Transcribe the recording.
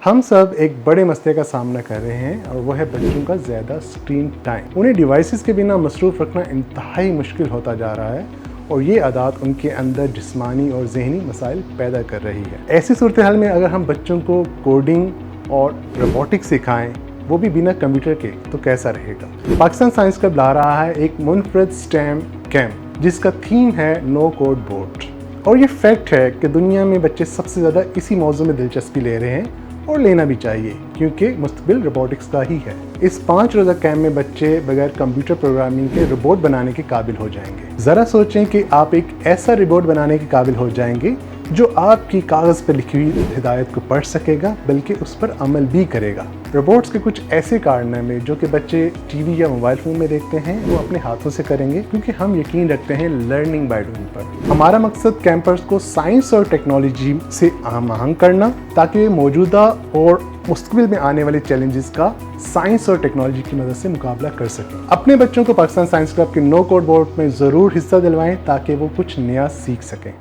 हम सब एक बड़े मसले का सामना कर रहे हैं और वो है बच्चों का ज़्यादा स्क्रीन टाइम। उन्हें डिवाइसेस के बिना मसरूफ़ रखना इंतहाई मुश्किल होता जा रहा है और ये आदत उनके अंदर जिस्मानी और ज़हनी मसाइल पैदा कर रही है। ऐसी सूरत हाल में अगर हम बच्चों को कोडिंग और रोबोटिक्स सिखाएं, वो भी बिना कंप्यूटर के, तो कैसा रहेगा। पाकिस्तान साइंस क्लब ला रहा है एक मुनफरद स्टेम कैंप जिसका थीम है नो कोड बोर्ड। और ये फैक्ट है कि दुनिया में बच्चे सबसे ज़्यादा इसी मौजू में दिलचस्पी ले रहे हैं और लेना भी चाहिए, क्योंकि मुस्तकबिल रोबोटिक्स का ही है। इस 5 रोज़ा कैंप में बच्चे बगैर कंप्यूटर प्रोग्रामिंग के रोबोट बनाने के काबिल हो जाएंगे। ज़रा सोचें कि आप एक ऐसा रोबोट बनाने के काबिल हो जाएंगे जो आपकी कागज़ पर लिखी हुई हिदायत को पढ़ सकेगा, बल्कि उस पर अमल भी करेगा। रोबोट्स के कुछ ऐसे कारनामे जो कि बच्चे टीवी या मोबाइल फ़ोन में देखते हैं, वो अपने हाथों से करेंगे, क्योंकि हम यकीन रखते हैं लर्निंग बाय डूइंग पर। हमारा मकसद कैंपर्स को साइंस और टेक्नोलॉजी से हम आहंग करना, ताकि वे मौजूदा और मुस्तकबिल में आने वाले चैलेंजेस का साइंस और टेक्नोलॉजी की मदद से मुकाबला कर सकें। अपने बच्चों को पाकिस्तान साइंस क्लब के नो कोड बोर्ड में ज़रूर हिस्सा दिलवाएं, ताकि वो कुछ नया सीख सकें।